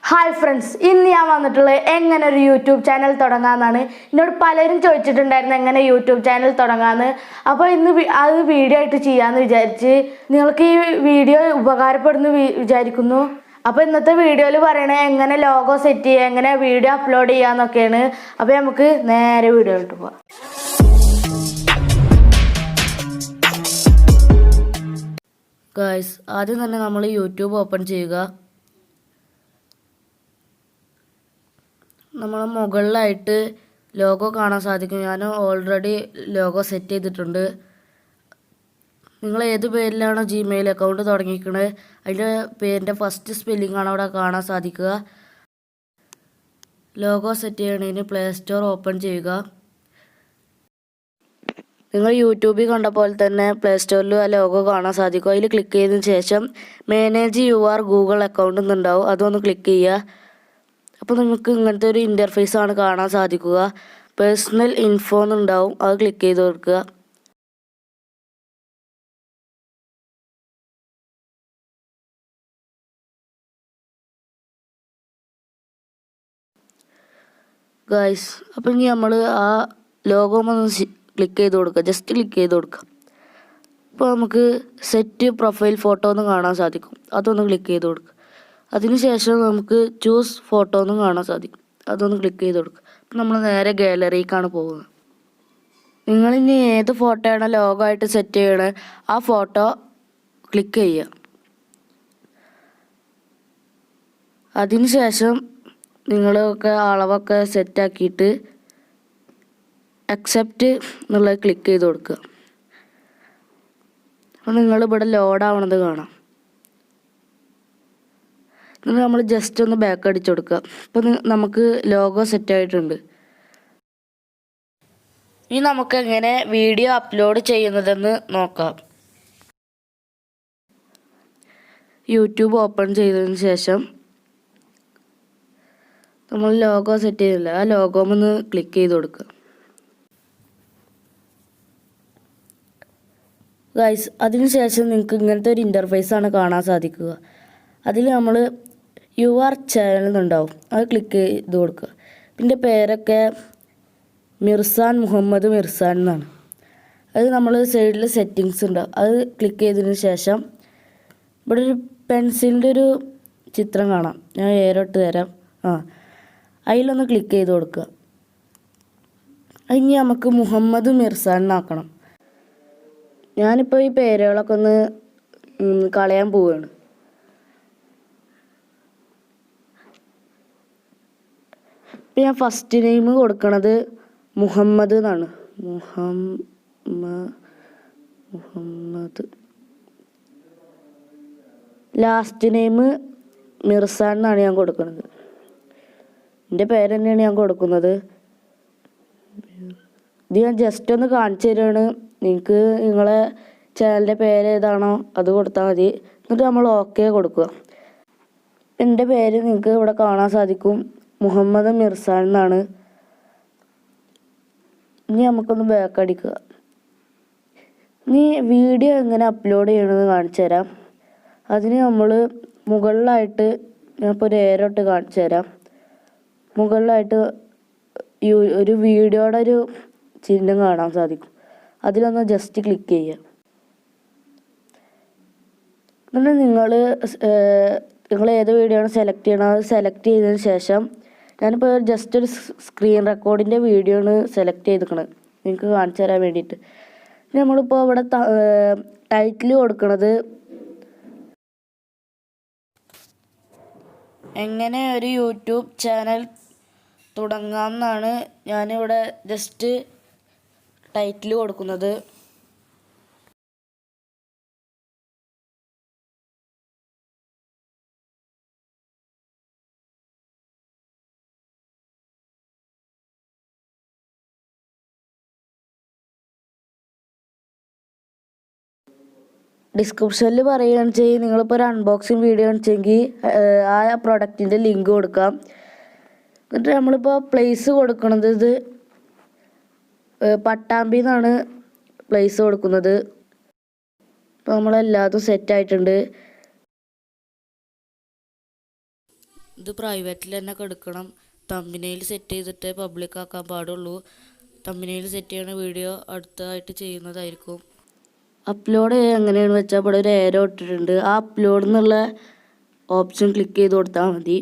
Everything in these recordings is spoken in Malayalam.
ഹായ് ഫ്രണ്ട്സ്, ഇന്ന് ഞാൻ വന്നിട്ടുള്ളത് എങ്ങനെ ഒരു യൂട്യൂബ് ചാനൽ തുടങ്ങാമെന്നാണ്. എന്നോട് പലരും ചോദിച്ചിട്ടുണ്ടായിരുന്നു എങ്ങനെ യൂട്യൂബ് ചാനൽ തുടങ്ങാമെന്ന്. അപ്പോൾ ഇന്ന് അത് വീഡിയോ ആയിട്ട് ചെയ്യാമെന്ന് വിചാരിച്ച്. നിങ്ങൾക്ക് ഈ വീഡിയോ ഉപകാരപ്പെടുന്നു വിചാരിക്കുന്നു. അപ്പോൾ ഇന്നത്തെ വീഡിയോയിൽ പറയണേ എങ്ങനെ ലോഗോ സെറ്റ് ചെയ്യുക, എങ്ങനെ വീഡിയോ അപ്ലോഡ് ചെയ്യാന്നൊക്കെയാണ്. അപ്പോൾ നമുക്ക് നേരെ വീഡിയോയിലോട്ട് പോവാം. ഗായ്സ്, ആദ്യം തന്നെ നമ്മൾ യൂട്യൂബ് ഓപ്പൺ ചെയ്യുക. നമ്മൾ മുകളിലായിട്ട് ലോഗോ കാണാൻ സാധിക്കും. ഞാൻ ഓൾറെഡി ലോഗോ സെറ്റ് ചെയ്തിട്ടുണ്ട്. നിങ്ങൾ ഏത് പേരിലാണോ ജിമെയിൽ അക്കൗണ്ട് തുടങ്ങിയിരിക്കുന്നത് അതിൻ്റെ പേരിൻ്റെ ഫസ്റ്റ് സ്പെല്ലിംഗ് ആണ് അവിടെ കാണാൻ സാധിക്കുക. ലോഗോ സെറ്റ് ചെയ്യണതിന് പ്ലേ സ്റ്റോർ ഓപ്പൺ ചെയ്യുക. നിങ്ങൾ യൂട്യൂബിൽ കണ്ട പോലെ തന്നെ പ്ലേ സ്റ്റോറിൽ ആ ലോഗോ കാണാൻ സാധിക്കും. അതിൽ ക്ലിക്ക് ചെയ്തതിന് ശേഷം മാനേജ് യുവർ ഗൂഗിൾ അക്കൗണ്ട് എന്നുണ്ടാവും, അതൊന്ന് ക്ലിക്ക് ചെയ്യുക. അപ്പോൾ നിങ്ങൾക്ക് ഇങ്ങനത്തെ ഒരു ഇൻ്റർഫേസ് ആണ് കാണാൻ സാധിക്കുക. പേഴ്സണൽ ഇൻഫോ എന്നുണ്ടാവും, അത് ക്ലിക്ക് ചെയ്ത് കൊടുക്കുക. ഗായ്സ്, അപ്പം ഇനി നമ്മൾ ആ ലോഗോ ഒന്ന് ക്ലിക്ക് ചെയ്ത് കൊടുക്കുക, ജസ്റ്റ് ക്ലിക്ക് ചെയ്ത് കൊടുക്കുക. അപ്പോൾ നമുക്ക് സെറ്റ് പ്രൊഫൈൽ ഫോട്ടോ എന്ന് കാണാൻ സാധിക്കും, അതൊന്ന് ക്ലിക്ക് ചെയ്ത് കൊടുക്കുക. അതിനുശേഷം നമുക്ക് ചൂസ് ഫോട്ടോ എന്നും കാണാൻ സാധിക്കും, അതൊന്ന് ക്ലിക്ക് ചെയ്ത് കൊടുക്കുക. അപ്പം നമ്മൾ നേരെ ഗാലറിക്കാണ് പോകുന്നത്. നിങ്ങളിനി ഏത് ഫോട്ടോയാണോ ലോഗോ ആയിട്ട് സെറ്റ് ചെയ്യണത് ആ ഫോട്ടോ ക്ലിക്ക് ചെയ്യുക. അതിനുശേഷം നിങ്ങളൊക്കെ അളവൊക്കെ സെറ്റാക്കിയിട്ട് അക്സെപ്റ്റ് എന്നുള്ളത് ക്ലിക്ക് ചെയ്ത് കൊടുക്കുക. അപ്പോൾ നിങ്ങളിവിടെ ലോഡാവണത് കാണാം. എന്നിട്ട് നമ്മൾ ജസ്റ്റ് ഒന്ന് ബാക്ക് അടിച്ചു കൊടുക്കുക. അപ്പോൾ നമുക്ക് ലോഗോ സെറ്റായിട്ടുണ്ട്. ഇനി നമുക്ക് എങ്ങനെ വീഡിയോ അപ്ലോഡ് ചെയ്യുന്നതെന്ന് നോക്കാം. യൂട്യൂബ് ഓപ്പൺ ചെയ്തതിന് ശേഷം നമ്മൾ ലോഗോ സെറ്റ് ചെയ്തില്ല, ആ ലോഗോ ഒന്ന് ക്ലിക്ക് ചെയ്ത് കൊടുക്കുക. ഗൈസ്, അതിനുശേഷം നിങ്ങൾക്ക് ഇങ്ങനത്തെ ഒരു ഇൻ്റർഫേസ് ആണ് കാണാൻ സാധിക്കുക. അതിൽ നമ്മൾ യുവർ ചാനൽ എന്നുണ്ടാവും, അത് ക്ലിക്ക് ചെയ്ത് കൊടുക്കുക. ഇതിൻ്റെ പേരൊക്കെ മിർസാൻ മുഹമ്മദ് മിർസാൻ എന്നാണ്. അത് നമ്മൾ സൈഡിൽ സെറ്റിങ്സ് ഉണ്ടാവും, അത് ക്ലിക്ക് ചെയ്തതിന് ശേഷം ഇവിടെ ഒരു പെൻസിലിൻ്റെ ഒരു ചിത്രം കാണാം, ഞാൻ ഏറോട്ട് തരാം. അതിലൊന്ന് ക്ലിക്ക് ചെയ്ത് കൊടുക്കുക. ഇനി നമുക്ക് മുഹമ്മദ് മിർസാൻ എന്നാക്കണം. ഞാനിപ്പോൾ ഈ പേരുകളൊക്കെ ഒന്ന് കളയാൻ പോവുകയാണ്. ഇപ്പം ഞാൻ ഫസ്റ്റ് നെയിം കൊടുക്കണത് മുഹമ്മദ് എന്നാണ്. മുഹമ്മദ്. ലാസ്റ്റ് നെയിം മിർസാൻ എന്നാണ് ഞാൻ കൊടുക്കുന്നത്. എൻ്റെ പേര് തന്നെയാണ് ഞാൻ കൊടുക്കുന്നത്. ഇത് ഞാൻ ജസ്റ്റ് ഒന്ന് കാണിച്ചു തരികയാണ്. നിങ്ങൾക്ക് നിങ്ങളെ ചാനലിൻ്റെ പേര് ഏതാണോ അത് കൊടുത്താൽ മതി. എന്നിട്ട് നമ്മൾ ഓക്കെ കൊടുക്കുക. എൻ്റെ പേര് നിങ്ങൾക്ക് ഇവിടെ കാണാൻ സാധിക്കും, മുഹമ്മദ് മിർസാൻ എന്നാണ്. ഇനി നമുക്കൊന്ന് ബാക്ക് അടിക്കുക. ഇനി വീഡിയോ എങ്ങനെ അപ്ലോഡ് ചെയ്യണമെന്ന് കാണിച്ചു തരാം. അതിന് നമ്മൾ മുകളിലായിട്ട് ഞാനിപ്പോൾ ഒരു ഏരോട്ട് കാണിച്ചു തരാം. മുകളിലായിട്ട് ഒരു വീഡിയോയുടെ ഒരു ചിഹ്നം കാണാൻ സാധിക്കും, അതിലൊന്ന് ജസ്റ്റ് ക്ലിക്ക് ചെയ്യുക. എന്നിട്ട് നിങ്ങൾ ഏത് വീഡിയോ ആണ് സെലക്ട് ചെയ്യണത് അത് സെലക്ട് ചെയ്തതിന് ശേഷം ഞാനിപ്പോൾ ജസ്റ്റ് ഒരു സ്ക്രീൻ റെക്കോർഡിൻ്റെ വീഡിയോ ആണ് സെലക്ട് ചെയ്തിരിക്കുന്നത് നിങ്ങൾക്ക് കാണിച്ചു തരാൻ വേണ്ടിയിട്ട്. നമ്മളിപ്പോൾ ഇവിടെ ടൈറ്റിൽ കൊടുക്കുന്നത് എങ്ങനെ ഒരു യൂട്യൂബ് ചാനൽ തുടങ്ങാമെന്നാണ്. ഞാനിവിടെ ജസ്റ്റ് ടൈറ്റിൽ കൊടുക്കുന്നത്. ഡിസ്ക്രിപ്ഷനിൽ പറയുകയാണെന്ന് വെച്ചാൽ നിങ്ങളിപ്പോൾ ഒരു അൺബോക്സിങ് വീഡിയോ വെച്ചെങ്കിൽ ആ പ്രൊഡക്റ്റിൻ്റെ ലിങ്ക് കൊടുക്കാം. എന്നിട്ട് നമ്മളിപ്പോൾ പ്ലേസ് കൊടുക്കുന്നത് ഇത് പട്ടാമ്പി എന്നാണ് പ്ലേസ് കൊടുക്കുന്നത്. ഇപ്പോൾ നമ്മളെല്ലാതും സെറ്റായിട്ടുണ്ട്. ഇത് പ്രൈവറ്റിൽ തന്നെ കൊടുക്കണം. തമ്പനെയിൽ സെറ്റ് ചെയ്തിട്ട് പബ്ലിക് ആക്കാൻ പാടുള്ളൂ. തമ്പനെയിൽ സെറ്റ് ചെയ്യുന്ന വീഡിയോ അടുത്തതായിട്ട് ചെയ്യുന്നതായിരിക്കും. അപ്ലോഡ് എങ്ങനെയാണെന്ന് വെച്ചാൽ ഇവിടെ ഒരു ഏരോ ഇട്ടിട്ടുണ്ട്. ആ അപ്ലോഡ് എന്നുള്ള ഓപ്ഷൻ ക്ലിക്ക് ചെയ്ത് കൊടുത്താൽ മതി.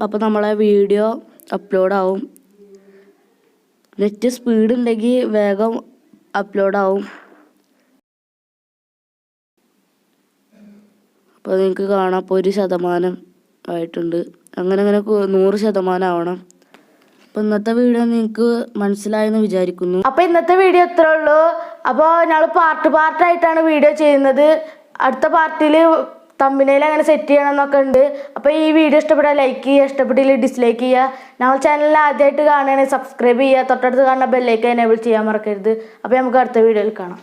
അപ്പോൾ നമ്മളെ വീഡിയോ അപ്ലോഡ് ആവും. നെറ്റ് സ്പീഡ് ഉണ്ടെങ്കിൽ വേഗം അപ്ലോഡ് ആവും. അപ്പോൾ നിങ്ങൾക്ക് കാണാം, അപ്പോൾ 1% ആയിട്ടുണ്ട്. അങ്ങനെ 100% ആവണം. അപ്പോൾ ഇന്നത്തെ വീഡിയോ നിങ്ങൾക്ക് മനസ്സിലായെന്ന് വിചാരിക്കുന്നു. അപ്പോൾ ഇന്നത്തെ വീഡിയോ ഇത്രേ ഉള്ളൂ. അപ്പോൾ ഞങ്ങൾ പാർട്ടായിട്ടാണ് വീഡിയോ ചെയ്യുന്നത്. അടുത്ത പാർട്ടിൽ തമ്പനെയിൽ എങ്ങനെ സെറ്റ് ചെയ്യണം എന്നൊക്കെ ഉണ്ട്. അപ്പോൾ ഈ വീഡിയോ ഇഷ്ടപ്പെട്ടാൽ ലൈക്ക് ചെയ്യുക, ഇഷ്ടപ്പെട്ടില്ലെങ്കിൽ ഡിസ്ലൈക്ക് ചെയ്യുക. ഞങ്ങൾ ചാനലിൽ ആദ്യമായിട്ട് കാണുകയാണെങ്കിൽ സബ്സ്ക്രൈബ് ചെയ്യുക. തൊട്ടടുത്ത് കാണുന്ന ബെല്ലൈക്കൻ എനേബിൾ ചെയ്യാൻ മറക്കരുത്. അപ്പോൾ നമുക്ക് അടുത്ത വീഡിയോയിൽ കാണാം.